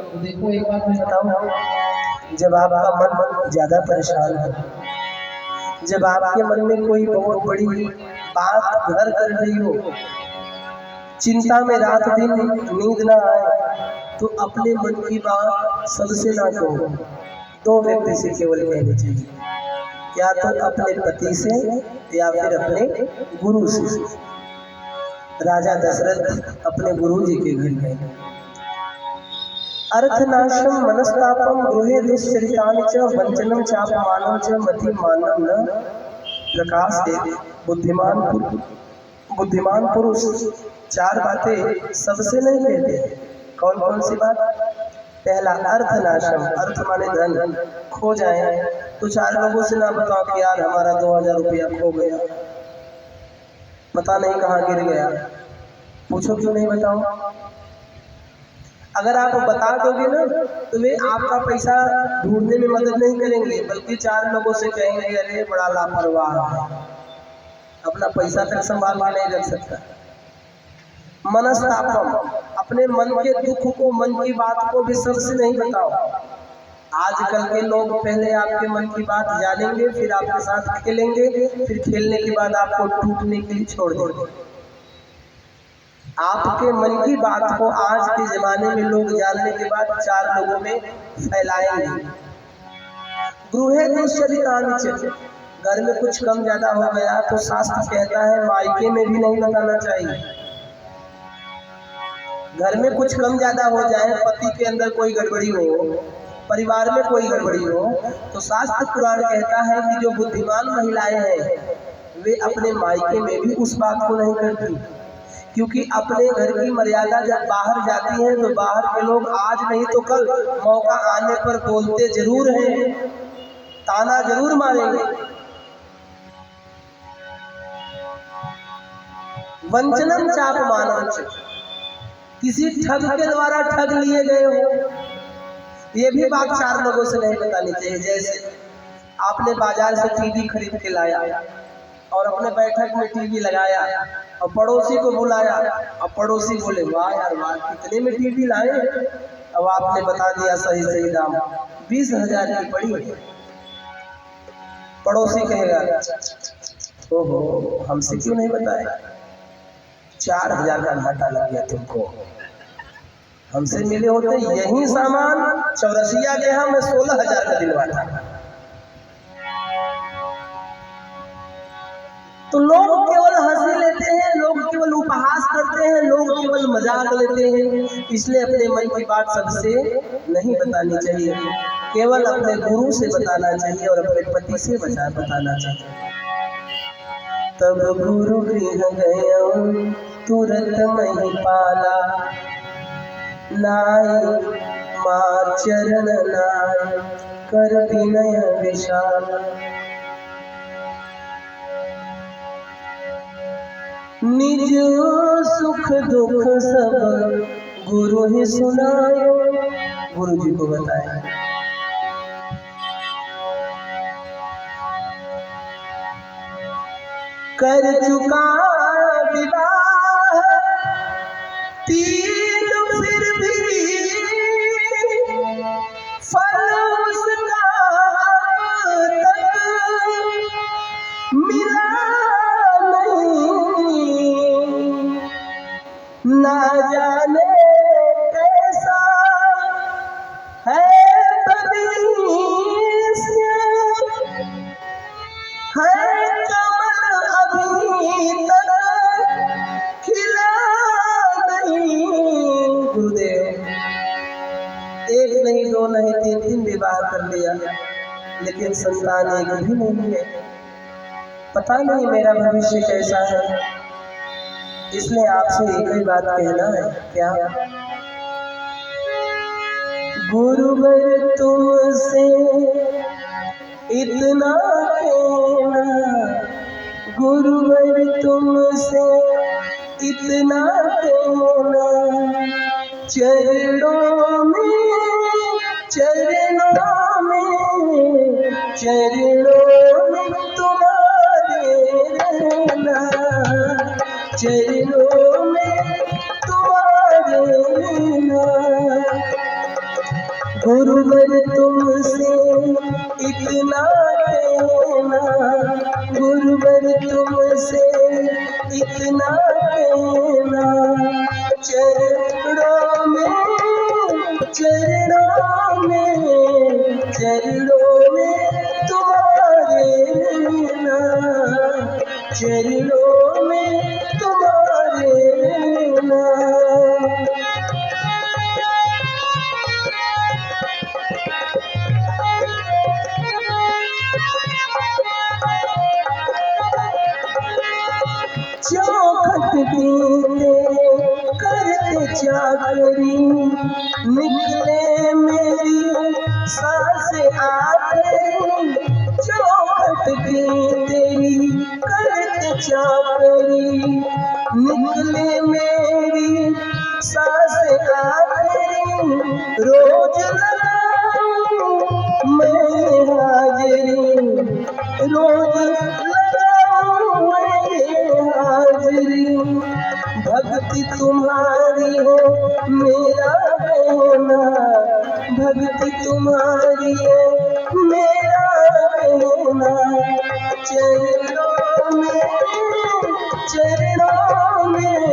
तो देखो एक बात मैं बताऊं, जब आपका मन ज्यादा परेशान है, जब आपके मन में कोई बहुत बड़ी बात घर कर रही हो, चिंता में रात दिन नींद ना आए, तो अपने मन की बात सबसे ना कहो। दो व्यक्ति से केवल कहनी चाहिए, या तो अपने पति से या फिर अपने गुरु से। राजा दशरथ अपने गुरु जी के घर गए। अर्थनाशम मनस्तापम गृहे दुश्चरितानि च वंचनम चापमानं च मतिमानं न प्रकाशते। बुद्धिमान पुरुष चार बातें सबसे नहीं कहते। कौन कौन सी बात? पहला, अर्थनाशम, अर्थ माने धन, खो जाए तो चार लोगों से ना बताओ कि यार हमारा 2000 रुपया खो गया, पता नहीं कहाँ गिर गया। पूछो क्यों नहीं बताओ? अगर आप बता दोगे ना तो वे आपका पैसा ढूंढने में मदद नहीं करेंगे, बल्कि चार लोगों से कहेंगे अरे बड़ा लापरवाह है, अपना पैसा तक संभाल के नहीं रख सकता। मनस्तापम, अपने मन के दुख को, मन की बात को भी सबसे नहीं बताओ। आजकल के लोग पहले आपके मन की बात जानेंगे, फिर आपके साथ खेलेंगे, फिर खेलने के बाद आपको टूटने के लिए छोड़ देंगे। आपके मन की बात को आज के जमाने में लोग जानने के बाद चार लोगों में फैलाएंगे। गृहे दुश्चरितानि च, घर में कुछ कम ज्यादा हो गया तो शास्त्र कहता है मायके में भी नहीं बताना चाहिए। घर में कुछ कम ज्यादा हो जाए, पति के अंदर कोई गड़बड़ी हो, परिवार में कोई गड़बड़ी हो, तो शास्त्र पुराण कहता है कि जो बुद्धिमान महिलाएं हैं वे अपने मायके में भी उस बात को नहीं करती, क्योंकि अपने घर की मर्यादा जब बाहर जाती है तो बाहर के लोग आज नहीं तो कल मौका आने पर बोलते जरूर हैं, ताना जरूर मारेंगे। वंचनम चापमानं च, किसी ठग के द्वारा ठग लिए गए हो, ये भी बात चार लोगों से नहीं बतानी चाहिए। जैसे आपने बाजार से टीवी खरीद के लाया और अपने बैठक में टीवी लगाया और पड़ोसी को बुलाया, और पड़ोसी बोले वाह यार वाह, कितने में टीवी लाए? अब आपने बता दिया सही सही दाम 20,000 की पड़ी। पड़ोसी कहेगा ओहो हमसे क्यों नहीं बताया, 4,000 का घाटा लग गया तुमको, हमसे मिले होते यही सामान चौरसिया के यहाँ मैं 16,000 का दिलवाता। तो लोग केवल हंसी लेते हैं, लोग केवल उपहास करते हैं, लोग केवल मजाक लेते हैं, इसलिए अपने मन की बात सबसे नहीं बतानी चाहिए, केवल अपने गुरु से बताना चाहिए और अपने पति से बताना चाहिए। तब गुरु गृह गए तुरंत मही पाला, नाई मां चरण नाय कर विनय विशाल। निज सुख दुख सब गुरु ही सुनाए, गुरु जी को बताए। कर चुका विवाह तीन फिर भी फल उसका तक मिला ना जाने कैसा है भविष्य, है कमल अभी तक खिला नहीं। गुरुदेव एक नहीं, दो नहीं, 3 विवाह कर लिया, लेकिन संतान एक भी नहीं है। पता नहीं मेरा भविष्य कैसा है, इसलिए आपसे एक ही बात कहना है। क्या? गुरुवर तुमसे इतना कहना, गुरुवर तुमसे इतना कहना, चरणों में चरणों में चरणों में तुम्हारे रहना, चरणों में तुम्हारे रहना। गुरुवर तुमसे इतना कहना, गुरुवर तुमसे इतना कहना, चरणों में चरणों में चरणों में तुम्हारे रहना, चरणों में तुम्हारे रहना। चौखट पीते करते चाकरी, निकले मेरी सांस आखिरी, चौखट की तेरी करते चाकरी, निकले मेरी सांस आखिरी, रोज लगाऊं मैं हाजिरी, रोज लगाऊं मैं हाजिरी, भक्ति तुम्हारी हो मेरा बहना, भक्ति तुम्हारी है मेरा बहना, चरणों में चरणों में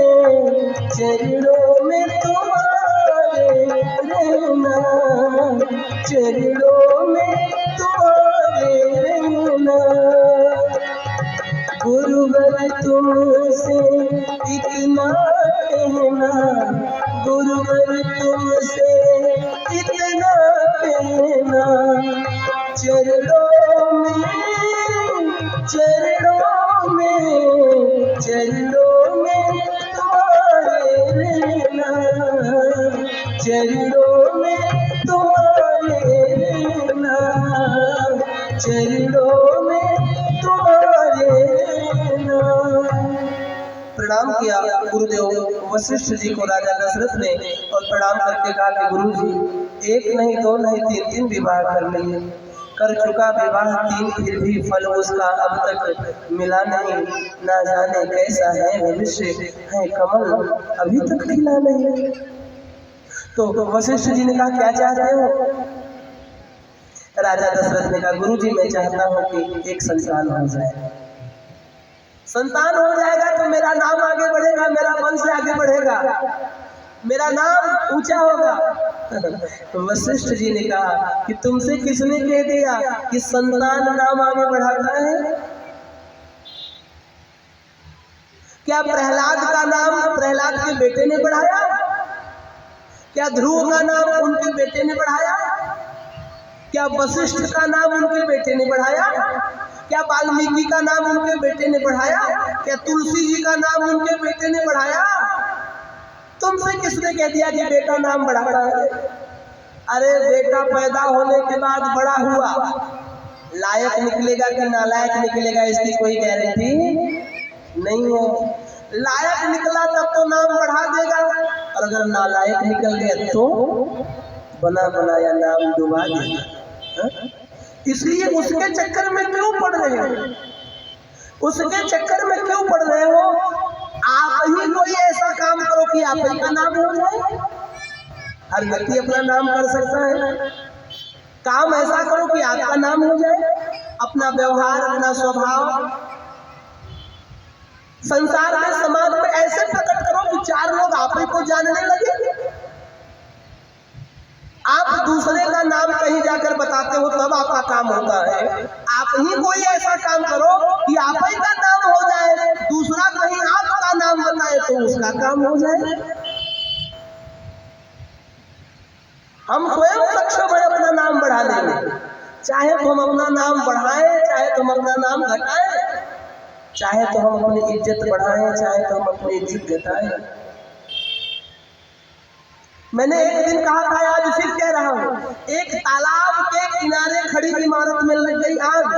चरणों में तुम्हारे रहना, चरणों में तुम्हारे रहना। गुरुवर तुमसे इतना कहना, गुरुवर तुमसे इतना कहना, चरणों में चरणों में चरणों में तुम्हारे रहना, चरणों में तुम्हारे रहना, चरणों में तुम्हारे रहना। प्रणाम किया गुरुदेव वशिष्ठ जी को राजा दशरथ ने, और प्रणाम करके कहा कि गुरु जी एक नहीं दो नहीं तीन विवाह कर लिए, कर चुका विवाह 3, फिर भी फल उसका अब तक मिला नहीं, ना जाने कैसा है भविष्य है कमल अभी तक खिला नहीं। तो वशिष्ठ जी ने कहा क्या चाहते हो? राजा दशरथ ने कहा गुरु जी मैं चाहता हूँ कि एक संतान हो जाए, संतान हो जाएगा तो मेरा नाम आगे बढ़ेगा, मेरा वंश आगे बढ़ेगा, मेरा नाम ऊंचा होगा। वशिष्ठ जी ने कहा कि तुमसे किसने कह दिया कि संतान नाम आगे बढ़ाता है? क्या प्रहलाद का नाम प्रहलाद के बेटे ने बढ़ाया? क्या ध्रुव का नाम उनके बेटे ने बढ़ाया? क्या वशिष्ठ का नाम उनके बेटे ने बढ़ाया? क्या वाल्मीकि का नाम उनके बेटे ने बढ़ाया? क्या तुलसी जी का नाम उनके बेटे ने बढ़ाया? तुमसे किसने कह दिया कि बेटा नाम बढ़ाता है? अरे बेटा पैदा होने के बाद बड़ा हुआ, लायक निकलेगा कि नालायक निकलेगा इसकी कोई गारंटी नहीं है। लायक निकला तब तो नाम बढ़ा देगा, और अगर नालायक निकल गया तो बना बनाया नाम डुबा देगा। इसलिए उसके चक्कर में क्यों पड़ रहे हो? उसके चक्कर में क्यों पड़ रहे हो? आप ही कोई ऐसा काम करो कि आप ही का नाम हो जाए। हर व्यक्ति अपना नाम कर सकता है, काम ऐसा करो कि आपका नाम हो जाए। अपना व्यवहार, अपना स्वभाव संसार में, समाज में ऐसे प्रकट करो कि 4 लोग आप ही को जानने लगे। आप दूसरे का नाम कहीं जाकर बताते हो तब आपका काम होता है। आप ही कोई ऐसा काम करो कि आप ही का नाम हो जाए, दूसरा कहीं आपका नाम बताए तो उसका काम हो जाए। हम स्वयं सक्षम है अपना नाम बढ़ाने में, चाहे तो हम अपना नाम बढ़ाएं, चाहे तो हम अपना नाम घटाएं, चाहे तो हम अपनी इज्जत बढ़ाएं, चाहे तो हम अपनी इज्जत घटाएं। मैंने एक दिन कहा था, आज फिर कह रहा हूं, एक तालाब के किनारे खड़ी इमारत में लग गई आग।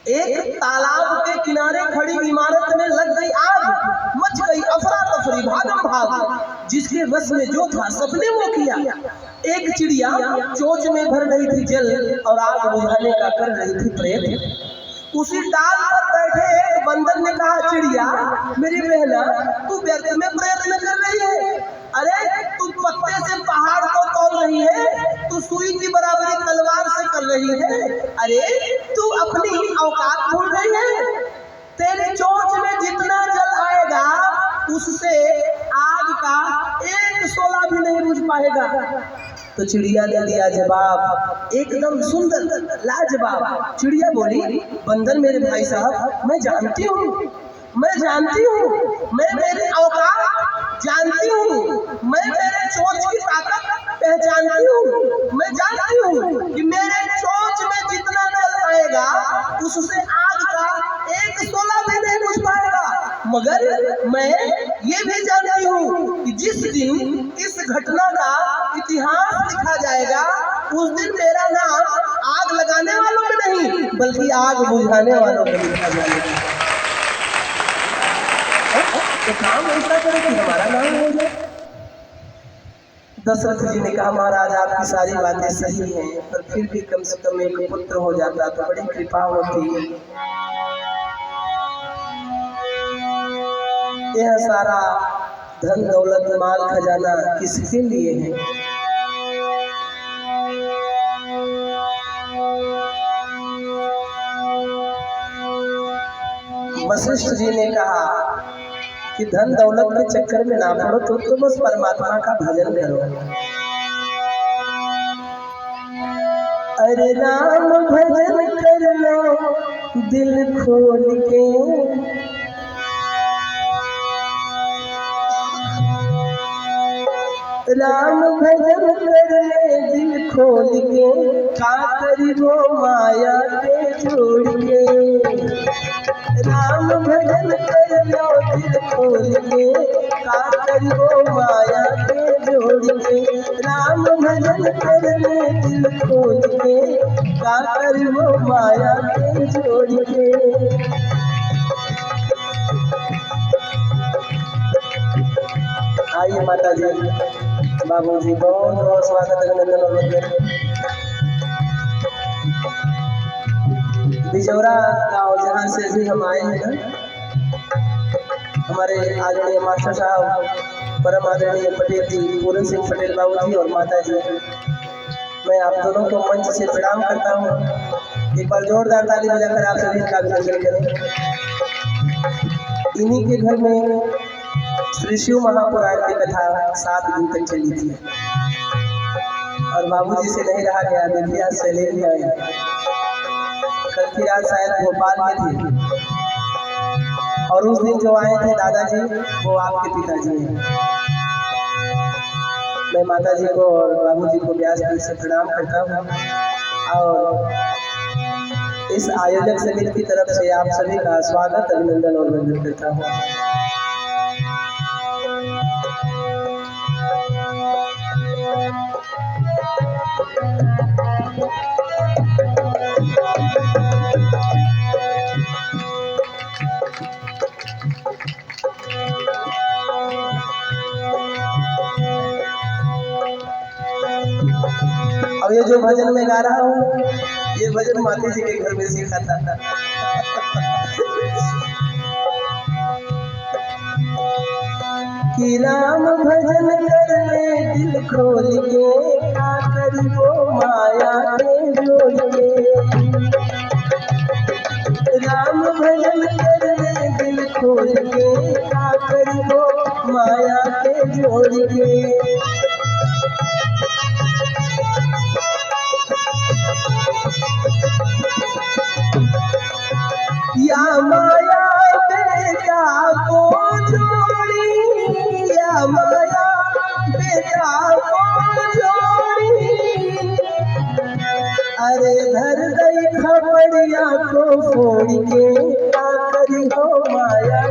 एक तालाब के किनारे खड़ी इमारत में लग गई आग, मच गई अफरा तफरी, भागम भाग। जिसके बस में जो था सबने वो किया। एक चिड़िया चोंच में भर रही थी जल और आग बुझाने का कर रही थी प्रयत्न। उसी डाल पर बैठे एक बंदर ने कहा, चिड़िया मेरी बहना, तू व्यर्थ में प्रयत्न कर रही है। अरे तू पत्ते से पहाड़ को तोड़ रही है, सुई की बराबरी तलवार से कर रही है। अरे तू अपनी औकात भूल गई है। तेरी चोंच में जितना जल आएगा उससे आग का एक शोला भी नहीं बुझ पाएगा। तो चिड़िया ने दिया जवाब, एकदम सुंदर लाजवाब। चिड़िया बोली, बंदर मेरे भाई साहब, मैं जानती हूँ, मैं मेरी औकात जानती हूँ, मैं मेरे चोंच की ताकत पहचानती हूँ। मैं जानती हूँ कि मेरे चोंच में जितना जल आएगा उससे आग का एक शोला भी नहीं बुझ पाएगा। मगर मैं ये भी जानती हूँ कि जिस दिन इस घटना का इतिहास लिखा जाएगा उस दिन मेरा नाम आग लगाने वालों में नहीं बल्कि आग बुझाने वालों में लिखा जाएगा। तो काम ऐसा करे कि हमारा नाम हो जाए। दशरथ जी ने कहा, महाराज आपकी सारी बातें सही हैं, पर फिर भी कम से कम एक पुत्र हो जाता तो बड़ी कृपा होती। यह सारा धन दौलत माल खजाना किसके लिए है? वशिष्ठ जी ने कहा कि धन दौलत के चक्कर में ना पड़ो, तो बस परमात्मा का भजन करो। अरे राम भजन कर लो दिल खोल के, राम भजन कर ले दिल खोल के, का करिबो माया के छोड़ के। राम भजन कर लो दिल खोल के, का करिबो माया के जोड़ के। राम भजन कर ले दिल खोल के, का करिबो माया के जोड़ के। आइए माता जी, बाबू जी, बहुत बहुत स्वागत है। अभिनंदन और वंदन। बिजौरा गांव जहाँ से भी हम आए हैं ना, हमारे आदरणीय मास्टर साहब परम आदरणीय पटेल जी, पूरन सिंह पटेल बाबू जी और माता जी, मैं आप दोनों को मंच से प्रणाम करता हूँ। एक बार जोरदार ताली बजाकर आप सभी का अभिनंदन करें। इन्हीं के घर में श्री शिव महापुराण की कथा 7 दिन तक चली थी और बाबूजी से नहीं रहा गया। देखिए आज चले ही आए, कल की रात शायद भोपाल में थी और उस दिन जो आए थे दादाजी वो आपके पिताजी हैं। मैं माता जी को और बाबूजी को व्यासपीठ से प्रणाम करता हूँ और इस आयोजक समिति की तरफ से आप सभी का स्वागत, अभिनंदन और वंदन करता हूँ। अब ये जो भजन मैं गा रहा हूँ ये भजन माता जी के घर में सीखा था। कि राम भजन कर ले दिल खोल के, का करिबो माया के जोड़ के। राम भजन कर ले दिल खोल के, का करिबो माया के जोड़ के। या माया बेटा को जोड़ी, या माया बेटा को जोड़ी। अरे धर गई खपड़िया को फोड़ के, का करी हो माया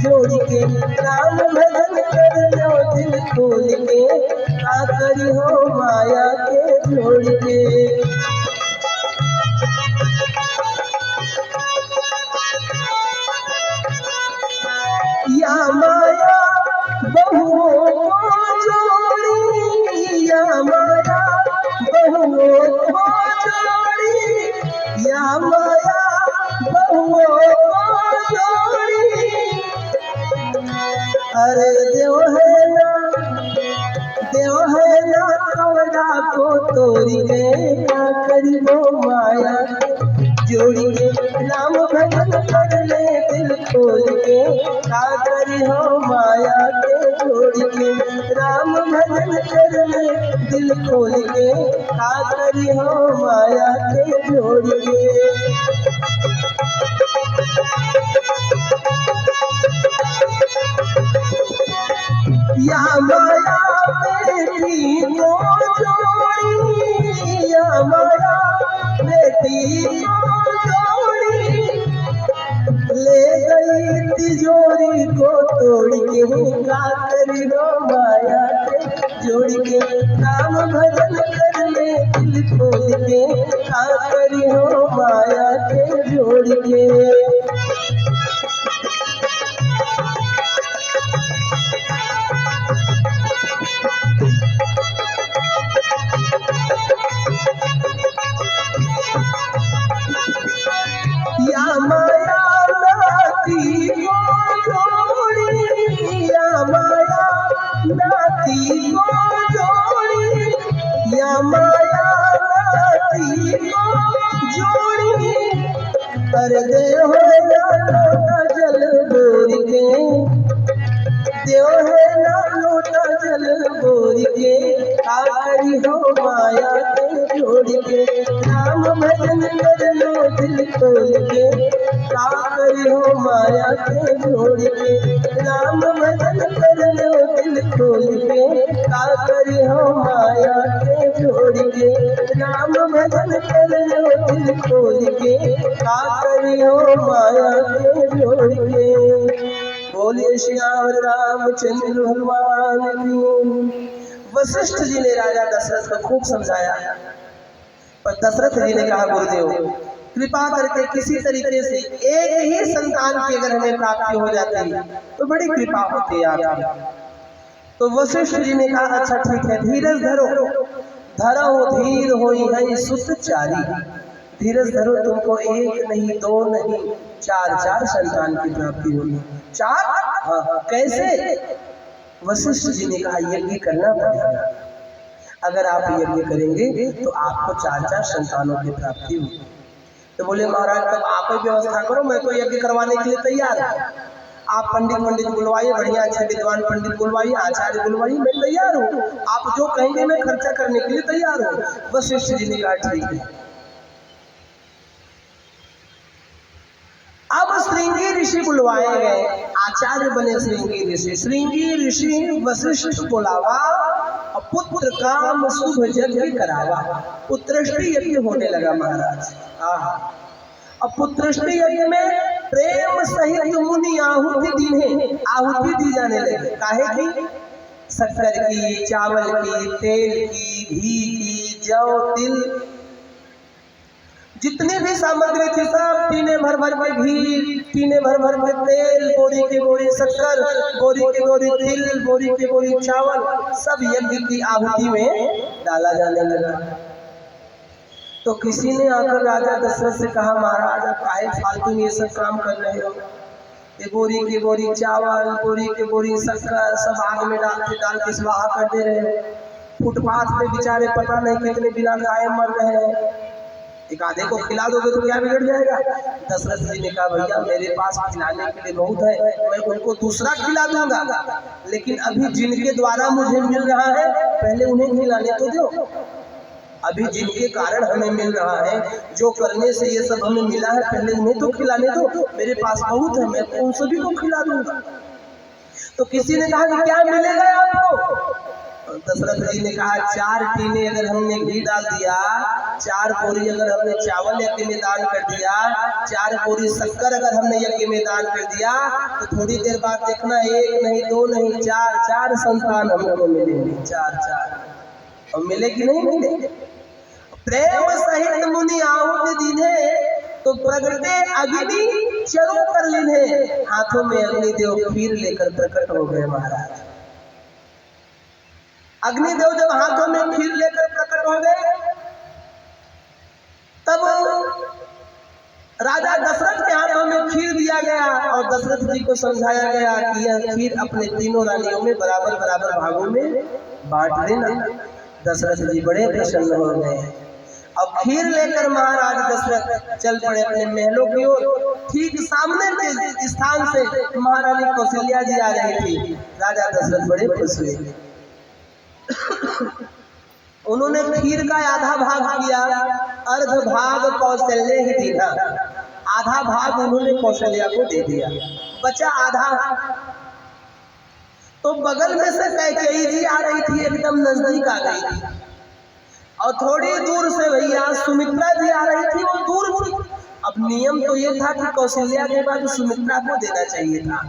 जोड़ के। राम भजन कर लो दिल खोल के, का करी हो माया के जोड़ के। या माया बहुओं को जोड़ी, या माया बहुओं को जोड़ी, या माया बहुओं को जोड़ी। अरे देव है ना कवड़ा को तोड़ी के का करी हो माया जोड़ी के राम भजन कर ले दिल खोल के का करी हो माया के जोड़ी के राम भजन कर ले दिल खोल के का करी हो माया के जोड़ी के या माया बेटी को जोड़ी या माया बेटी को जोड़ी ले गई तिजोरी को तोड़ के का करी हो माया के जोड़ के राम भजन कर ले दिल खोल के का करी हो माया के जोड़ के या माया नाती को जोड़ी या माया नाती को जोड़ी या माया नाती को जोड़ी कर दे हो ना जल बोर के देव है ना लोटा जल बोर के आखरी हो माया के जोड़ के राम भजन कर लो दिल खोल के आखरी हो माया के जोड़ के राम भजन कर लो दिल खोल के आखरी हो माया के जोड़ के राम भजन कर लो दिल खोल के आखरी हो माया के जोड़ के बोलिए श्याम रामचंद्र भगवान की। वशिष्ठ जी ने राजा दशरथ को खूब समझाया, पर दशरथ जी ने कहा गुरुदेव कृपा करके किसी तरीके से एक ही संतान की अगर हमें प्राप्ति हो जाती तो बड़ी कृपा होती है आपकी। तो वशिष्ठ जी ने कहा अच्छा ठीक है, धीरज धरो धरो धीर होई है सुत चारी, धीरज धरो तुमको एक नहीं दो नहीं चार चार संतान की प्राप्ति होगी। चार? हाँ, कैसे? वशिष्ठ जी ने कहा यज्ञ करना पड़ेगा, अगर आप यज्ञ करेंगे तो आपको चार चार संतानों की प्राप्ति होगी। तो बोले महाराज तब आप ही व्यवस्था करो, मैं तो यज्ञ करवाने के लिए तैयार हूँ। आप पंडित बुलवाइए, बढ़िया अच्छे विद्वान पंडित बुलवाइए, आचार्य बुलवाइए, मैं तैयार हूँ। आप जो कहेंगे मैं खर्चा करने के लिए तैयार हूँ। वशिष्ठ जी ने कहा ठीक है। अब श्रृंगी ऋषि बुलवाए गए, आचार्य बने श्रृंगी ऋषि। श्रृंगी ऋषि वशिष्ठ बुलावा और पुत्र काम शुभ यज्ञ करावा। पुत्रष्टि यज्ञ होने लगा महाराज। अब पुत्रष्टि यज्ञ में प्रेम सहित मुनि आहुति दीने, आहुति दी जाने लगी। काहे की? शक्कर की, चावल की, तेल की, घी की, जौ तिल, जितनी भी सामग्री थी सब टीने भर भर के घी, टीने भर भर के तेल, बोरी के बोरी शक्कर, बोरी के बोरी तिल, बोरी के बोरी चावल, सब यज्ञ की आहुति में डाला जाने लगा। तो किसी ने आकर राजा दशरथ से कहा महाराज आप काहे फालतू में ये सब काम कर रहे हो? ये बोरी के बोरी चावल, बोरी के बोरी शक्कर सब आग में डाल के स्वाहा कर दे रहे हो। फुटपाथ पे बेचारे पता नहीं कितने बिना खाए मर रहे हैं, एक आधे को खिला दोगे तो क्या बिगड़ जाएगा? दशरथ जी ने कहा भैया मेरे पास खिलाने के लिए बहुत है, मैं उनको दूसरा खिला दूंगा, लेकिन अभी जिनके द्वारा मुझे मिल रहा है पहले उन्हें खिलाने तो दो। अभी जिनके कारण हमें मिल रहा है, जो करने से ये सब हमें मिला है, पहले उन्हें तो खिलाने दो। मेरे पास बहुत है, मैं उन सभी को खिला दूंगा। तो किसी ने कहा कि क्या मिलेगा आपको? दशरथ जी ने कहा 4 टीने अगर हमने घी डाल दिया, 4 बोरी अगर हमने चावल यज्ञ में दान कर दिया, 4 बोरी शक्कर अगर हमने यज्ञ में दान कर दिया, तो थोड़ी देर बाद देखना 1 नहीं 2 नहीं 4 संतान हमको मिलेंगे। 4 और मिले कि नहीं मिले? प्रेम सहित मुनि आहुति दीने, तो प्रगटे अग्नि चरो कर लीने। हाथों में अग्निदेव खीर लेकर प्रकट हो गए महाराज। अग्निदेव जब हाथों में खीर लेकर प्रकट हो गए, तब राजा दशरथ के हाथों में खीर दिया गया और दशरथ जी को समझाया गया कि यह खीर अपने तीनों रानियों में बराबर बराबर भागों में बांट देना। दशरथ जी बड़े प्रसन्न हो गए। अब खीर लेकर महाराज दशरथ चल पड़े अपने महलों की ओर। ठीक सामने के स्थान से महारानी कौशल्या जी आ रही थी। राजा दशरथ बड़े खुश हुए। उन्होंने खीर का आधा भाग किया, अर्ध भाग कौशल्या ही दीना, आधा भाग उन्होंने कौशल्या को दे दिया, बचा आधा। तो बगल में से कैकेयी जी आ रही थी, एकदम नजदीक आ गई थी। और थोड़ी दूर से भैया सुमित्रा जी आ रही थी, वो दूर थी। अब नियम तो ये था कि कौशल्या के बाद सुमित्रा को देना चाहिए था,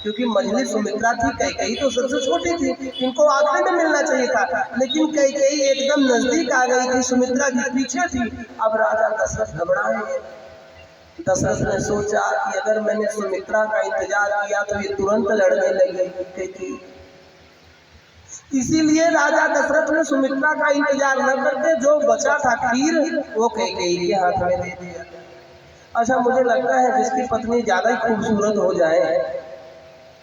क्योंकि मंझली सुमित्रा थी, कैकेयी तो सबसे छोटी थी, इनको आखिरी में मिलना चाहिए था। लेकिन कैकेयी एकदम नजदीक आ गई थी, सुमित्रा जी पीछे थी। अब राजा दशरथ घबराए। दशरथ ने सोचा कि अगर मैंने सुमित्रा का इंतजार किया तो ये तुरंत लड़ने लगेगी। इसीलिए राजा दशरथ ने सुमित्रा का इंतजार न करके जो बचा था खीर वो कैकेयी के हाथ में दे दिया। अच्छा, मुझे लगता है जिसकी पत्नी ज्यादा ही खूबसूरत हो जाए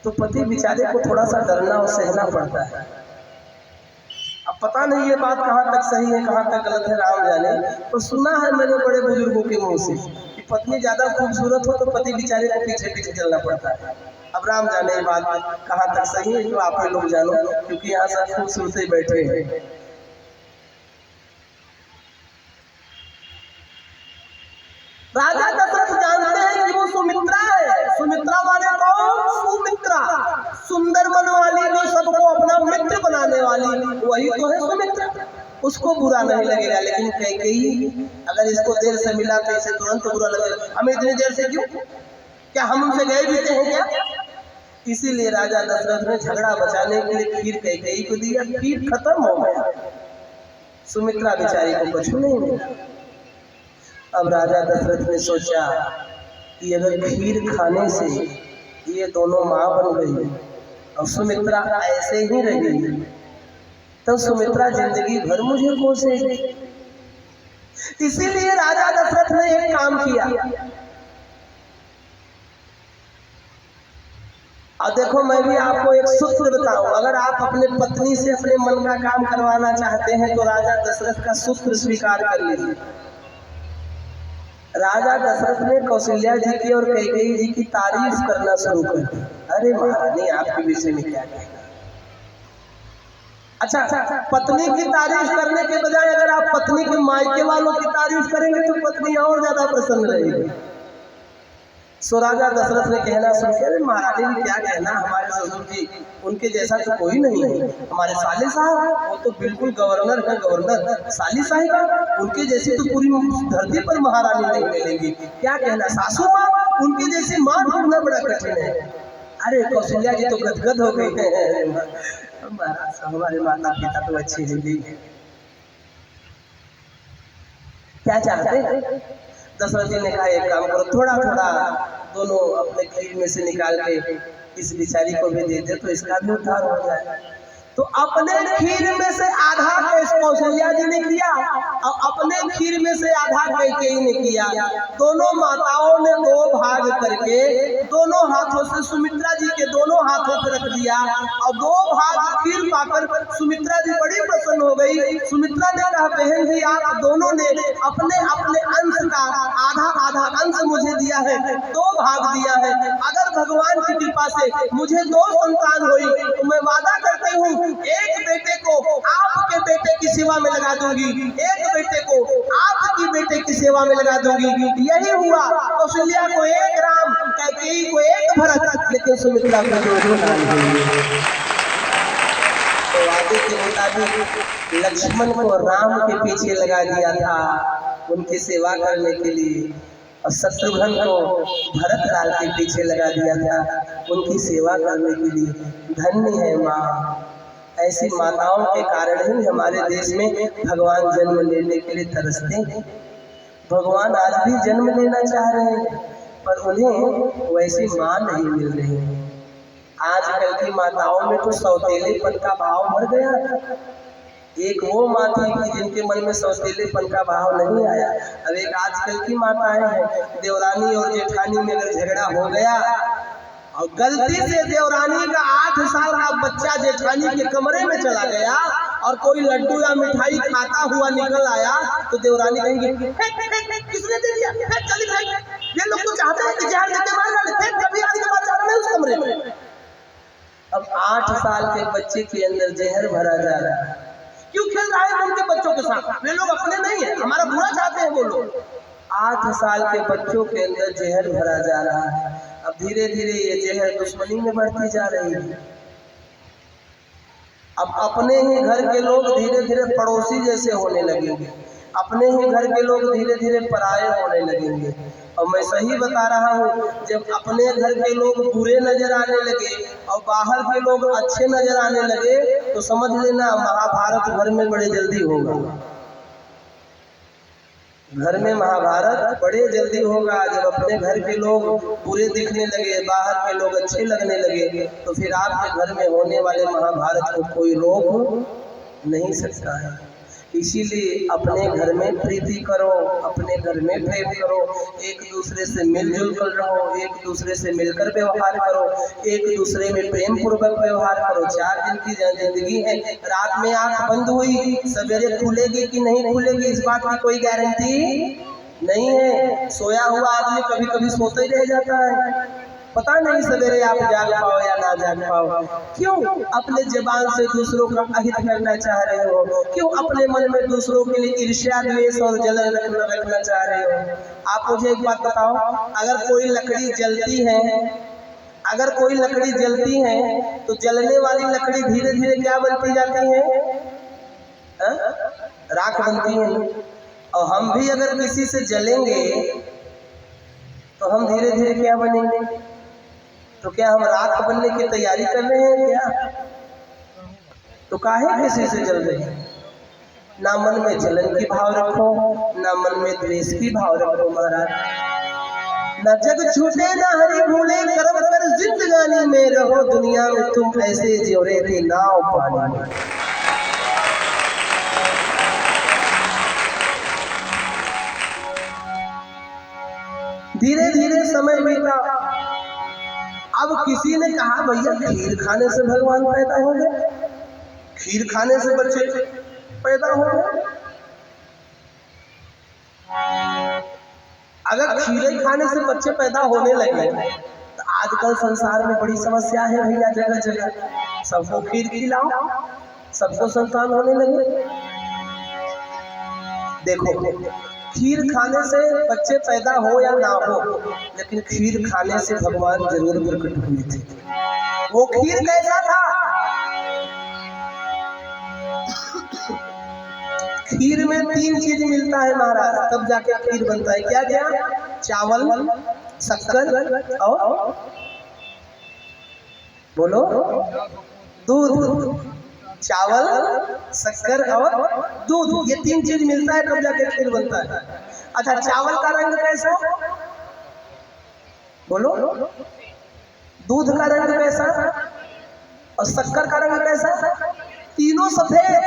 तो पति बेचारे को थोड़ा सा डरना और सहना पड़ता है। अब पता नहीं ये बात कहाँ तक सही है कहाँ तक गलत है, राम जाने। तो सुना है मैंने बड़े बुजुर्गों के मुंह से कि पत्नी ज्यादा खूबसूरत हो तो पति बेचारे को पीछे पीछे चलना पड़ता है। अब राम जाने ये बात कहाँ तक सही है, जो आप लोग जानो, क्योंकि यहाँ सब खूबसूरत ही बैठे हैं। राजा दशरथ जानते हैं कि वो सुमित्रा है। सुमित्रा माने कौन? सुमित्रा, सुंदर मन वाली, जो सबको अपना मित्र बनाने वाली, वही तो है सुमित्रा। उसको बुरा नहीं लगेगा। लेकिन कैकेयी अगर इसको देर से मिला तो इसे तुरंत बुरा लगेगा। हमें इतनी देर से क्यों? क्या हम उनसे गए बीते हैं क्या? इसीलिए राजा दशरथ ने झगड़ा बचाने के लिए खीर कैकेयी को दिया। खीर खत्म हो गया, सुमित्रा बेचारी को कुछ नहीं मिला। अब राजा दशरथ ने सोचा कि अगर खीर खाने से ये दोनों माँ बन गई और सुमित्रा ऐसे ही रही तो सुमित्रा जिंदगी भर मुझे कोसेगी। इसीलिए राजा दशरथ ने एक काम किया। और देखो, मैं भी आपको एक सूत्र बताऊं। अगर आप अपने पत्नी से अपने मन का काम करवाना चाहते हैं तो राजा दशरथ का सूत्र स्वीकार कर लीजिए। राजा दशरथ ने कौशल्या जी की और कैकेयी जी की तारीफ करना शुरू कर दी। अरे महारानी, आपके विषय में क्या कहना। अच्छा, पत्नी की तारीफ करने के बजाय अगर आप पत्नी के मायके वालों की तारीफ करेंगे तो पत्नी और ज्यादा प्रसन्न रहेगी। सो राजा दशरथ ने कहना शुरू किया, अरे महारानी ने क्या कहना, हमारे ससुर जी उनके जैसा तो कोई नहीं है। हमारे साले साहब वो तो बिल्कुल गवर्नर है, गवर्नर। साली साहिबा उनके जैसी तो पूरी धरती पर महारानी नहीं मिलेगी। क्या कहना, सासू माँ उनके जैसी माँ ढूंढना बड़ा कठिन है। अरे कौशल्या जी तो गदगद हो गई है। हमारे माता पिता तो अच्छे हैं, क्या चाहते हैं? दशरथ जी ने कहा एक काम करो, थोड़ा थोड़ा दोनों अपने खीर में से निकाल के इस बेचारी को भी दे दे तो इसका भी उद्धार हो जाए। तो अपने खीर में से आधा कौशल्या जी ने किया और अपने खीर में से आधा कैकेयी ने किया। दोनों माताओं ने दो भाग करके दोनों हाथों से सुमित्रा जी के दोनों हाथों पर रख दिया और दो भाग खीर पाकर सुमित्रा जी बड़ी प्रसन्न हो गई। सुमित्रा ने कहा, बहन जी आप दोनों ने अपने अपने अंश का आधा आधा अंश मुझे दिया है, दो भाग दिया है। अगर भगवान की कृपा से मुझे दो संतान हुई तो मैं वादा करती हूँ एक बेटे को आपके बेटे की सेवा में लगा दूंगी, एक बेटे को आपकी बेटे की सेवा में लगा दूंगी। यही हुआ, कौशल्या को एक राम, कैकेयी को एक भरत, लेकिन सुमित्रा को दो नाम हुए। तो वादे के मुताबिक लक्ष्मण को राम के पीछे लगा दिया था उनकी सेवा करने के लिए, और शत्रुघ्न को भरत लाल के पीछे लगा दिया था उनकी सेवा करने के लिए। धन्य है माँ। ऐसी माताओं के कारण ही हमारे देश में भगवान जन्म लेने के लिए तरसते हैं। भगवान आज भी जन्म लेना चाह रहे हैं पर उन्हें वैसी माँ नहीं मिल रही। आजकल की माताओं में तो सौतेलेपन का भाव भर गया। एक वो माँ थी कि जिनके मन में सौतेलेपन का भाव नहीं आया। अब एक आजकल की माताएं हैं, देवरानी और जेठानी में अगर झगड़ा हो गया और गलती से देवरानी का 8 साल का बच्चा जेठानी के कमरे में चला गया और कोई लड्डू या मिठाई खाता हुआ निकल आया तो देवरानी कहेंगी किसने दे दिया, चली भाई। ये लोग तो चाहते हैं कि जहर देके मार डाले, कभी आज के बाद जाना नहीं उस कमरे में। अब 8 साल के बच्चे के अंदर जहर भरा जा रहा है। क्यों खेल रहा है उनके बच्चों के साथ? वे लोग अपने नहीं है, हमारा बुरा चाहते हैं वो लोग। 8 साल के बच्चों के अंदर जहर भरा जा रहा है। अब धीरे धीरे ये जहर दुश्मनी में बढ़ती जा रही है। अब अपने ही घर के लोग धीरे धीरे पड़ोसी जैसे होने लगेंगे, अपने ही घर के लोग धीरे धीरे पराये होने लगेंगे। और मैं सही बता रहा हूँ, जब अपने घर के लोग बुरे नजर आने लगे और बाहर के लोग अच्छे नजर आने लगे तो समझ लेना महाभारत घर में बड़े जल्दी होगा। घर में महाभारत बड़े जल्दी होगा। जब अपने घर के लोग बुरे दिखने लगे, बाहर के लोग अच्छे लगने लगे, तो फिर आपके घर में होने वाले महाभारत को कोई रोक नहीं सकता है। इसीलिए अपने घर में प्रीति करो, अपने घर में प्रेम करो, एक दूसरे से मिलजुल कर रहो, एक दूसरे से मिलकर व्यवहार करो, एक दूसरे में प्रेम पूर्वक व्यवहार करो। 4 दिन की जिंदगी है, रात में आंख बंद हुई, सवेरे खुलेगी कि नहीं खुलेगी इस बात की कोई गारंटी नहीं है। सोया हुआ आदमी कभी कभी सोता ही रह जाता है, पता नहीं सवेरे आप जाग पाओ या ना जाग पाओ। क्यों अपने जबान से दूसरों का अहित करना चाह रहे हो? क्यों अपने मन में दूसरों के लिए ईर्ष्या, द्वेष और जलन रखना चाह रहे हो? आप मुझे एक बात बताओ, अगर कोई लकड़ी जलती है, अगर कोई लकड़ी जलती है तो जलने वाली लकड़ी धीरे धीरे क्या बनती जाती है? राख बनती है। और हम भी अगर किसी से जलेंगे तो हम धीरे धीरे क्या बनेंगे? तो क्या हम राख बनने की तैयारी कर रहे हैं क्या? तो काहे किसी से जल रहे हैं? ना मन में जलन की भाव रखो, ना मन में द्वेष की भाव रखो महाराज। ना जग छूटे ना हरि भूले, कर्म कर जिंदगानी में रहो, दुनिया में तुम ऐसे जो रहे थे नाव पानी में। धीरे धीरे समय बीता। अब किसी ने कहा भैया खीर खाने से भगवान पैदा हो गए, खीर खाने से बच्चे पैदा हो गए। अगर खीर खाने से बच्चे पैदा होने लगे तो आजकल संसार में बड़ी समस्या है भैया। जगह जगह सबको खीर खिलाओ, सबको संतान होने लगे। देखो, खीर खाने से बच्चे पैदा हो या ना हो, लेकिन खीर खाने से भगवान जरूर प्रकट हुए थे। वो खीर कैसा था? खीर में 3 चीज मिलता है महाराज, तब जाके खीर बनता है। क्या क्या? चावल, शक्कर और बोलो दूध। चावल, शक्कर और दूध, ये 3 चीज मिलता है तब जाके खीर बनता है। अच्छा, चावल का रंग कैसा? बोलो। दूध का रंग कैसा? और शक्कर का रंग कैसा? तीनों सफेद,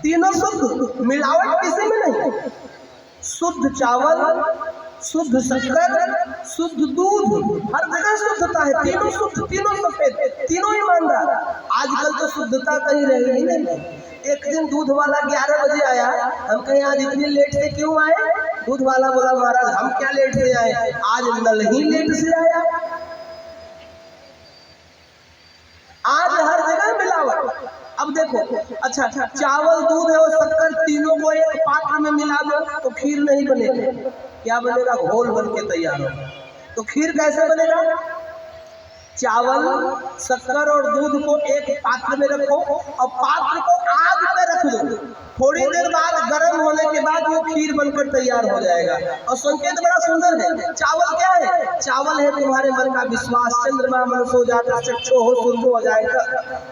तीनों शुद्ध, मिलावट किसी में नहीं। शुद्ध चावल, शुद्ध शक्कर, शुद्ध दूध, हर जगह शुद्धता है। तीनों शुद्ध, तीनों सफेद, तीनों ईमानदार। आजकल तो शुद्धता कहीं रही ही नहीं। एक दिन दूध वाला 11 बजे आया, हम कहीं आज इतनी लेट से क्यों आए? दूध वाला बोला महाराज हम क्या लेट से आए, आज नल ही लेट से आया। आज हर जगह मिलावट। अब देखो, अच्छा चावल, दूध और शक्कर तीनों को एक पात्र में मिला दो तो खीर नहीं बनेगी। क्या बनेगा? घोल बन के तैयार होगा। तो खीर कैसे बनेगा? चावल, शक्कर और दूध को एक पात्र में रखो और पात्र को आग पे रख दो। थोड़ी देर बाद गर्म होने के बाद वो खीर बनकर तैयार हो जाएगा। और संकेत बड़ा सुंदर है। चावल क्या है? चावल है तुम्हारे मन का विश्वास। चंद्रमा मन सो जाता चक्षु हो सूर्य हो जाएगा,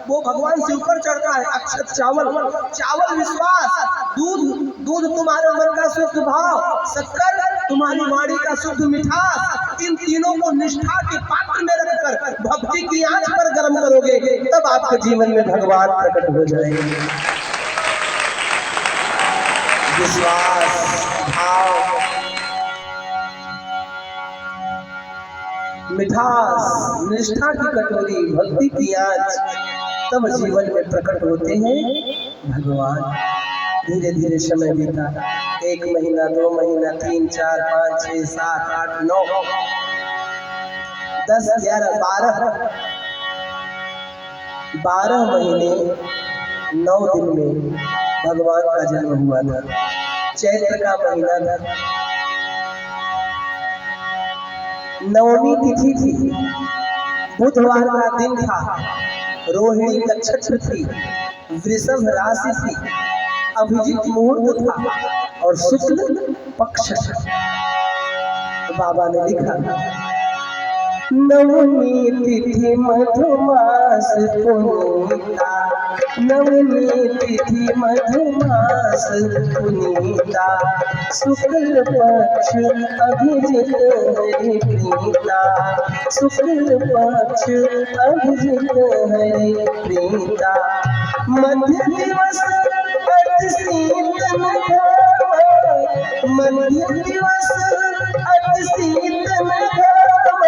वो भगवान शिव पर चढ़ता है अक्षत चावल। चावल विश्वास, दूध तुम्हारे मन का शुद्ध भाव, शक्कर तुम्हारी वाणी का शुद्ध मिठास। इन तीनों को निष्ठा के पात्र में रखकर भक्ति की आंच पर गर्म करोगे, तब आपके जीवन में भगवान प्रकट हो जाएंगे। विश्वास, भाव, मिठास, निष्ठा की कटोरी, भक्ति की आंच तब जीवन में प्रकट होते हैं। भगवान धीरे धीरे समय बीता। 1 महीना, 2 महीना, 3, 4, 5, 6, 7, 8, 9, 10, 11, 12 महीने 9 दिन में भगवान का जन्म हुआ था। चैत्र का महीना था, नवमी तिथि थी, बुधवार का दिन था, रोहिणी नक्षत्र थी, वृषभ राशि थी, अभिजीत मुहूर्त था और शुक्ल पक्ष था। बाबा ने लिखा, नवमी तिथि मधुमास पुनीता, नवमी तिथि मधुमास पुनीता, शुक्ल पक्ष अभिजित हरि प्रीता, शुक्ल पक्ष अभिजित हरि प्रीता, मध्य दिवस अति शीतल घाम, मध्य दिवस अति शीतल घाम,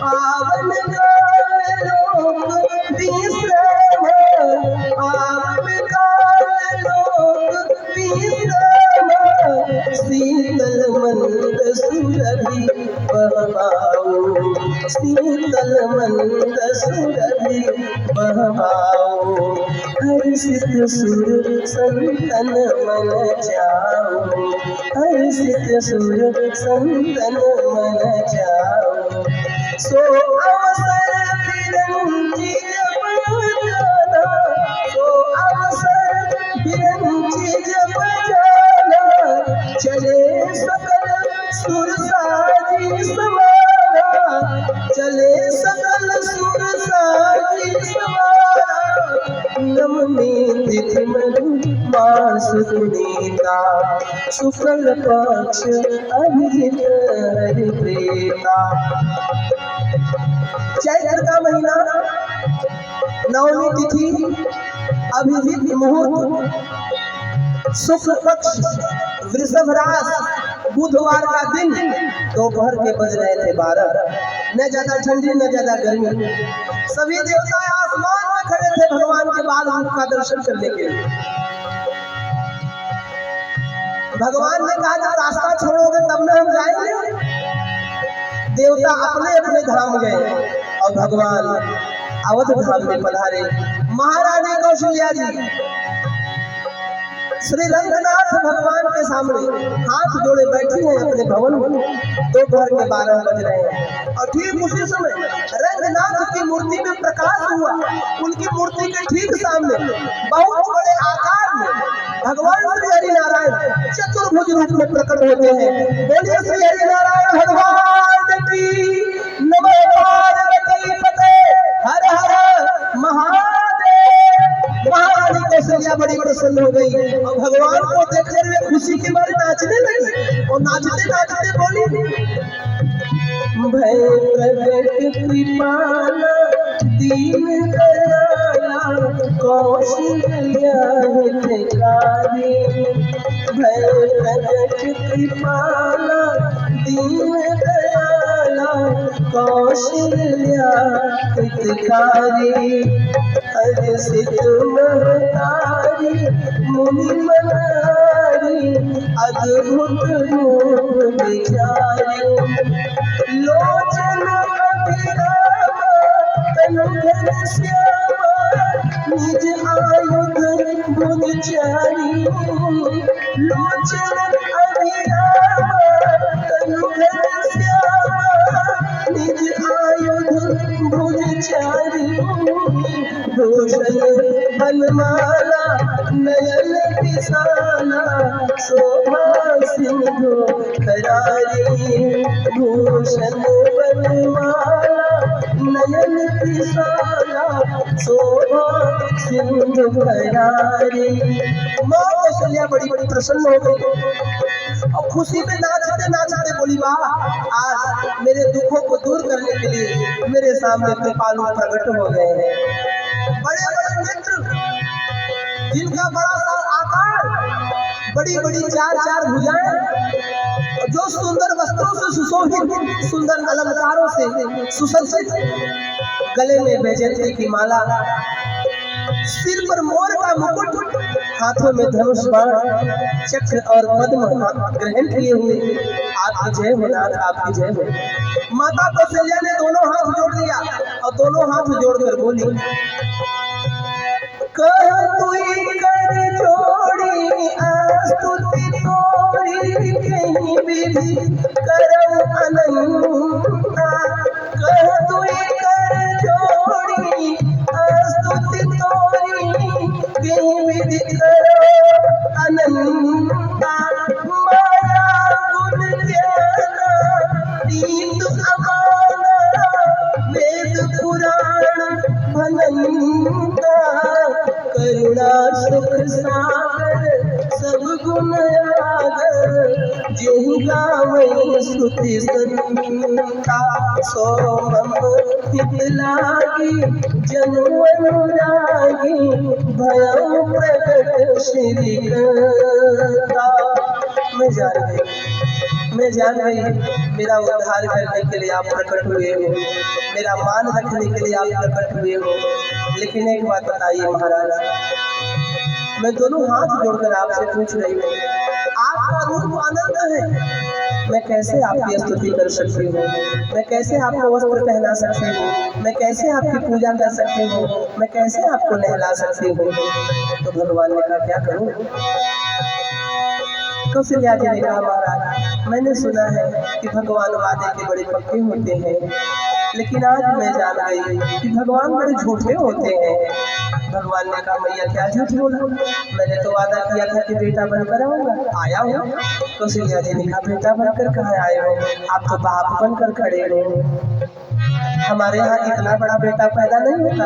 पावन काल लोक विश्राम, पावन काल लोक विश्राम, शीतल मंद सुरभि बहवाओ, शीतल मंद सुरभि बहवाओ, हर्षित सुर संतन मन जाओ, हर्षित सुर संतन मन जाओ, सो अवसर विरंची जब जाना, सो अवसर विरंची जब जाना, चले सकल सुर साजी सवारा, चले सकल सुर साजी सवारा, नवमी तिथि मधुमास पुनीता, शुक्ल पक्ष अभिजित हरि प्रीता। चैत्र का महीना, नवमी तिथि, अभिजीत मुहूर्त, शुक्ल पक्ष, वृषभ राशि, बुधवार का दिन, दोपहर के बज रहे थे 12, न ज्यादा ठंडी न ज्यादा गर्मी। सभी देवता आसमान में खड़े थे भगवान के बाल रूप का दर्शन करने के लिए। भगवान ने कहा, जब रास्ता छोड़ोगे तब न हम जाएंगे। देवता अपने अपने धाम गए और भगवान अवध धाम में पधारे। महारानी कौशल्या जी श्री रंगनाथ भगवान के सामने हाथ जोड़े बैठी हैं अपने भवन में। दोपहर के 12 बज रहे हैं और ठीक उसी समय रंगनाथ की मूर्ति में प्रकाश हुआ। उनकी मूर्ति के ठीक सामने बहुत बड़े आकार में भगवान श्री हरि नारायण चतुर्भुज रूप में प्रकट होते हैं। बोलिए श्री हरि नारायण भगवान की, नमः पार्वती पते, हर हर महादेव। महारानी कौशल्या बड़ी प्रसन्न हो गई और भगवान को देखते हुए खुशी के मारे नाचने लगी और नाचते नाचते बोली, भय प्रगट कृपाला दीन दयाला कौशल्या हितकारी, भय प्रगट कृपाला दीन दयाला कौशल्या हितकारी, हर्षित महतारी मुनि मनहारी अद्भुत रूप विचारी, लोचन अभिरामा तनु घनश्यामा निज आयुध भुजचारी, लोचन अभिरामा तनु घनश्यामा निज आयुध भुजचारी, भूषण बनमाला नयन पिसाला शोभा सिंधु करारी, भूषण बनमाला नयन पिसाला शोभा सिंधु करारी। माँ कौशल्या बड़ी बड़ी प्रसन्न हो गई और खुशी में नाचते नाचते बोली, वाह, आज मेरे दुखों को दूर करने के लिए मेरे सामने कृपालु प्रकट हो गए हैं। बड़े बड़े नेत्र, जिनका बड़ा सा आकार, बड़ी बड़ी 4-4 भुजाएं, जो सुंदर वस्त्रों से सुशोभित, सुंदर अलंकारों से सुसज्जित, गले में वैजयंती की माला, सिर पर मोर का मुकुट, हाथों में धनुष बाण चक्र और पद्म ग्रहण किए हुए। आपकी जय हो नाथ, आपकी जय हो। माता कौशल्या ने दोनों हाथ जोड़ दिया और दोनों हाथ जोड़कर बोली, कर तुई कर जोड़ी स्तुति तोरी कहीं विधि करम अनंता। कर तुई कर जोड़ी स्तुति तोरी कहीं विधि करम अनंता। माया गुण ज्ञाना रीत अमाना वेद पुराण भनंता। करुणा सुख सागर सब गुण आगर जेहि गावै स्तुति संता। सो मम हित लागी जनु अनुरागी भयउ प्रगट श्री करता। मैं जान गई मेरा उद्धार करने के लिए आप प्रकट हुए हो, मेरा मान रखने के लिए आप प्रकट हुए हो। लेकिन एक बात बताइए महाराज, मैं दोनों हाथ जोड़कर आपसे पूछ रही हूँ, आपका रूप आनंद है, मैं कैसे आपकी स्तुति कर सकती हूँ, मैं कैसे आपको वस्त्र पहना सकती हूँ, मैं कैसे आपकी पूजा कर सकती हूँ, मैं कैसे आपको नहला सकती हूँ। तो भगवान ने कहा क्या करूँ। कौशल्या जी ने कहा महाराज मैंने सुना है कि भगवान वादे के बड़े पक्के होते हैं, लेकिन आज मैं जान गई कि भगवान बड़े झूठे होते हैं। भगवान ने कहा मैया क्या झूठ बोला, मैंने तो वादा किया था कि बेटा बनकर आऊंगा, आया हूँ। कौशल्या जी ने कहा बेटा बनकर कहाँ आए हो, आप तो बाप बनकर खड़े हो। हमारे यहाँ इतना बड़ा बेटा पैदा नहीं होता,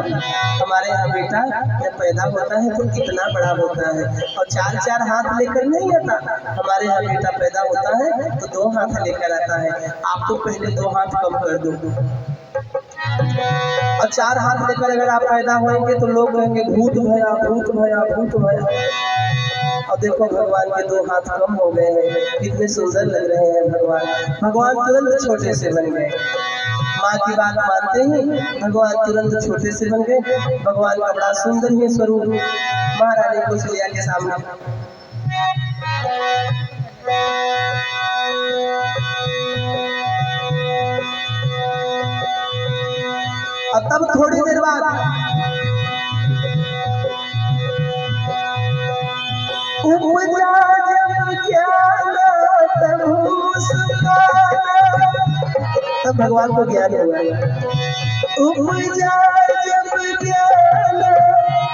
हमारे यहाँ बेटा जब पैदा होता है तो इतना बड़ा होता है और 4-4 हाथ लेकर नहीं आता। हमारे यहाँ बेटा पैदा होता है तो 2 हाथ लेकर आता है। आप तो पहले 2 हाथ कम कर दो और 4 हाथ लेकर अगर आप पैदा होंगे तो लोग कहेंगे भूत भया भूत भया भूत भया। और देखो भगवान के 2 हाथ कम हो गए हैं, कितने सुंदर लग रहे हैं भगवान। भगवान तुरंत छोटे से बन गए, माँ की बात मानते ही भगवान तुरंत छोटे से बन गए। भगवान का बड़ा सुंदर ही स्वरूप महारानी कौशल्या के सामने। और तब थोड़ी देर बाद उपजा जब ज्ञान तब मुस्काना। तब भगवान को ज्ञान हुआ, उपजा जब ज्ञान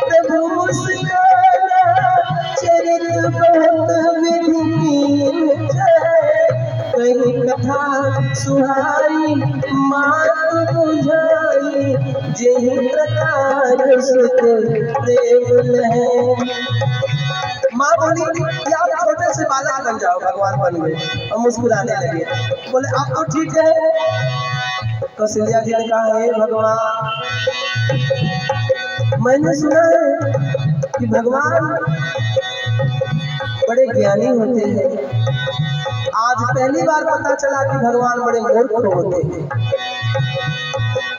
तब मुस्काना। चरित बहुत विधि कहीं कथा सुहाई मात बुझाई जेहि प्रकार सुत प्रेम है। माँ बोली कि आप छोटे से बालक बन जाओ, भगवान बन गए और मुस्कुराने लगे। बोले आप तो ठीक है। कौशल्या जी ने कहा हे भगवान मैंने सुना है कि भगवान बड़े ज्ञानी होते हैं, आज पहली बार पता चला कि भगवान बड़े मूर्ख होते हैं।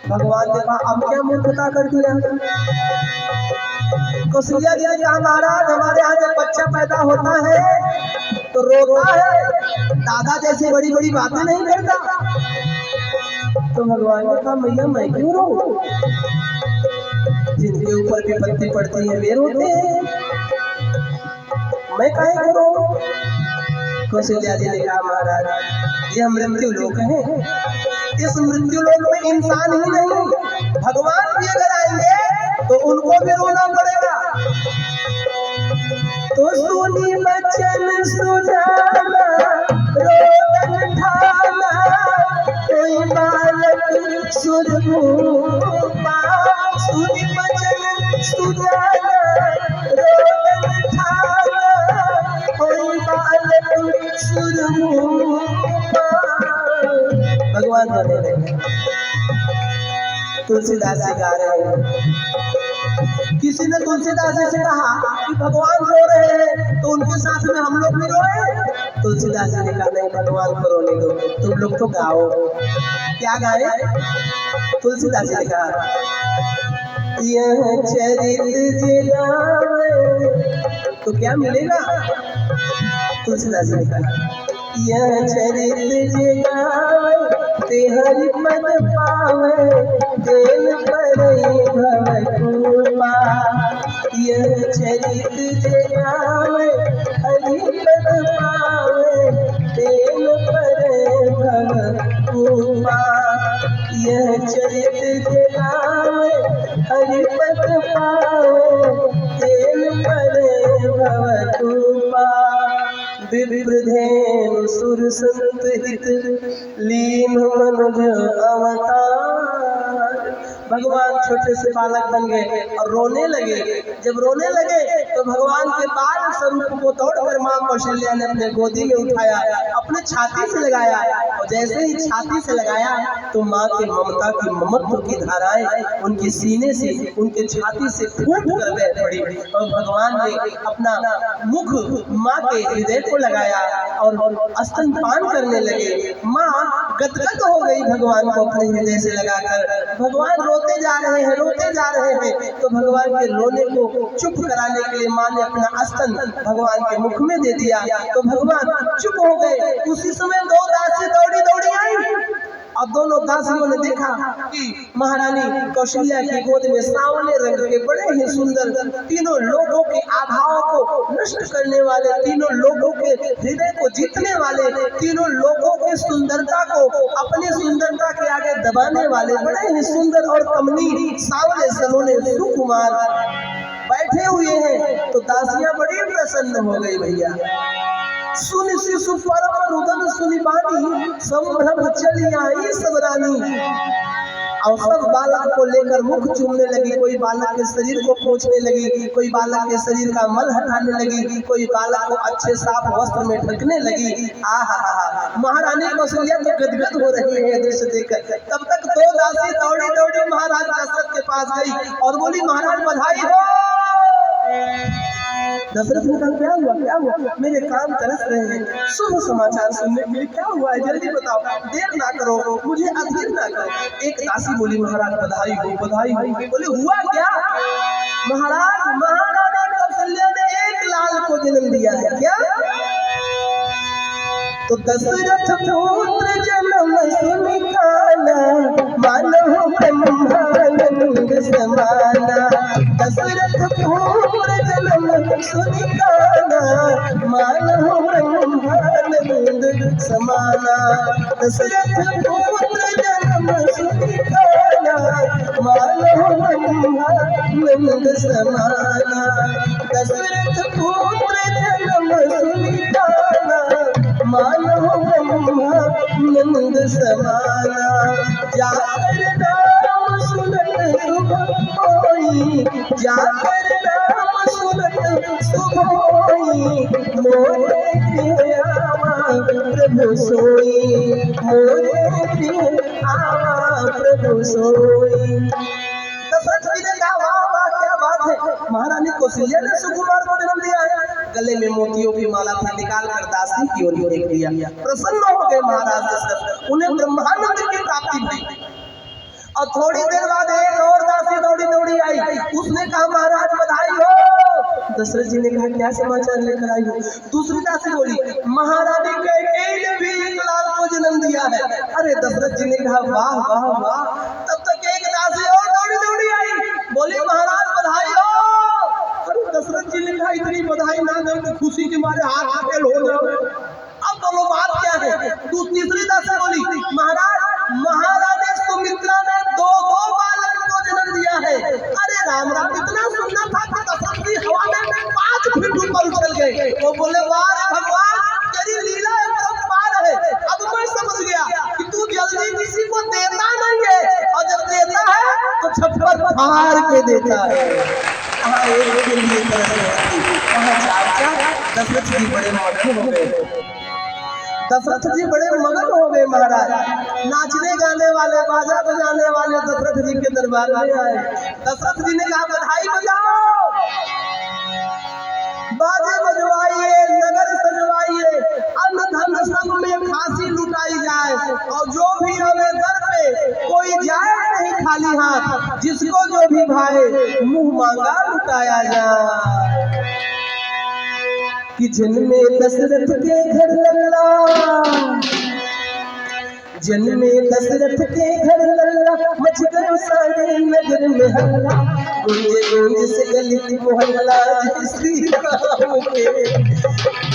भगवान ने कहा अब क्या मूर्खता कर दिया। कौशल्या जी ने कहा महाराज हमारे यहाँ जब बच्चा पैदा होता है तो रोता है, दादा जैसी बड़ी बड़ी बातें नहीं करता। तो भगवान ने कहा मैया मैं क्यों रो, जिनके ऊपर विपत्ति पड़ती है वे रोते हैं, मैं काहे को रो। कौशल्या जी ने कहा महाराज यह मृत्यु लोक है, इस मृत्यु लोक में इंसान ही नहीं भगवान भी अगर आएंगे तो उनको भी रोना पड़ेगा। तो सुनी बचन सुजाना रोदन ठाना कोई बालक सुरभूपा। सुनी बचन सुजाना रोदन ठाना कोई बालक सुरभूपा। भगवान बोले रहे। तुलसीदास जी गा रहे हैं, किसी ने तुलसीदास जी से कहा कि भगवान रो रहे हैं तो उनके साथ में हम लोग भी रोए। तुलसीदास जी ने कहा नहीं भगवान को रोने दो, तुम लोग तो गाओ। क्या गाए। तुलसीदास जी ने कहा यह चरित जिगावे तो क्या मिलेगा? तुलसीदास जी ने कहा, यह चरित जगावे ते हरि पद पावे, देन परे भव कृपा। यह चरित जगावे हरि पद पावे, देन परे भव कृपा। यह चरित जगावे हरि पद पावे, देन परे भव कृपा। विप्रधेनु सुर संत हित लीन मनुज अवतार। भगवान छोटे से बालक बन गए और रोने लगे। जब रोने लगे तो भगवान के बाल स्वरूप को तोड़कर माँ कौशल्या ने अपने गोदी में उठाया, अपने छाती से लगाया, और जैसे ही छाती से लगाया तो माँ के ममता की ममत्व की धाराएं उनके सीने से, उनके छाती से फूट कर बह पड़ी, और भगवान ने अपना मुख माँ के हृदय को लगाया और स्तनपान करने लगे। माँ गदगद हो गई भगवान को अपने हृदय से लगाकर। भगवान रोते जा रहे हैं, रोते जा रहे हैं, तो भगवान के रोने को चुप कराने के लिए माँ ने अपना स्तन भगवान के मुख में दे दिया, तो भगवान चुप हो गए। उसी समय दो दासी दौड़ी दौड़ी आई और दोनों दासियों ने देखा कि महारानी कौशल्या की गोद में सांवले रंग के बड़े ही सुंदर, तीनों लोगों के आभाव को नष्ट करने वाले, तीनों लोगों के हृदय को जीतने वाले, तीनों लोगों की सुंदरता को अपनी सुंदरता के आगे दबाने वाले बड़े ही सुंदर और कमनीय सांवले सलोने सुकुमार बैठे हुए हैं। तो दासियां बड़ी प्रसन्न हो गई। भैया सुनि शिशु परम रुदन सुनि बानी, संभ्रम चली आई सब रानी। और सब बालक को लेकर मुख चूमने लगी, कोई बालक के शरीर को पोंछने लगी, कोई बालक के शरीर का मल हटाने लगी, कोई बालक को अच्छे साफ वस्त्र में ढकने लगी। आहा, महारानी कौशल्या तो गदगद हो रही है दृश्य देखकर। तब तक दो दासी दौड़ी दौड़ी महाराज दशरथ के पास गई और बोली, महाराज बधाई हो। दशरथ ने कहा, क्या हुआ क्या हुआ? मेरे कान तरस रहे हैं, शुभ समाचार सुनने के लिए। क्या हुआ है जल्दी बताओ, देर ना करो, मुझे अधीर ना करो। एक दासी बोली, महाराज बधाई हो बधाई हो। बोले हुआ क्या? महाराज महारानी कौशल्या ने एक लाल को जन्म दिया है। क्या? तो दशरथ पुत्र जन्म सुनि काना, मानो ब्रह्मानंद समाना। दशरथ पुत्र जन्म सुनि काना, मानो ब्रह्मानंद समाना। दशरथ पुत्र जन्म सुनि काना, मानो ब्रह्मानंद समाना। दशरथ पुत्र जन्म सुनि काना, मानो ब्रह्मानंद समाना। जाकर नाम सुनत शुभ होई, जाकर नाम सुनत शुभ होई, मोरे गृह आवा प्रभु सोई, मोरे गृह आवा प्रभु सोई। दशरथ जी ने कहा, वाह वाह क्या बात है, महारानी कौशल्या ने सुकुमार को जन्म दिया है। गले में मोतियों की माला था, निकाल कर दासी की ओर देख लिया। प्रसन्न हो गए महाराज दशरथ, उन्हें ब्रह्मानंद की प्राप्ति हुई। और थोड़ी देर बाद एक और दासी दौड़ी दौड़ी आई, उसने कहा, महाराज बधाई हो। दशरथ जी ने कहा, क्या समाचार लेकर आई हो? दूसरी दासी बोली, महारानी कैकेयी ने भी एक लाल को जन्म दिया है। अरे दशरथ जी ने कहा, वाह वाह वाह। तब तक एक दासी और दौड़ी दौड़ी आई, बोली, महाराज बधाई हो। दशरथ जी ने कहा, इतनी बधाई ना दो तो खुशी के मारे हाथ आके लो जाओ। अब बोलो बात क्या है? तीसरी दासी बोली, महाराज महारानी सुमित्रा ने दो बालक को जन्म दिया है। अरे राम राम, इतना सुंदर था कि दशरथ जी हवा में 5 फीट ऊपर उछल गए। वो बोले, वाह भगवान, तेरी लीला अपरंपार है। अब मैं समझ गया कि तू जल्दी किसी को देता नहीं है, और जब देता है तो छप्पर फाड़ के देता है। कहाँ एक के लिए तरस होती, कहाँ चार। दशरथ जी बड़े मगन हो गए। दशरथ जी बड़े मगन हो गए। महाराज नाचने गाने वाले, बाजा बजाने वाले दशरथ जी के दरबार में आए। दशरथ जी ने कहा, बधाई बजाओ, बाजे बजवाइए, नगर सजवाइए, अन्न धन सब में फांसी लुटाई जाए, और जो भी आवे दर पे कोई जाए नहीं खाली हाथ, जिसको जो भी भाए मुंह मांगा लुटाया जाए। कि जन्मे दशरथ के घर लल्ला, जन्मे दशरथ के घर लल्ला, मच गयो सारे नगर में हल्ला, गूंजे गूंज से गली मोहल्ला, जय श्री राम के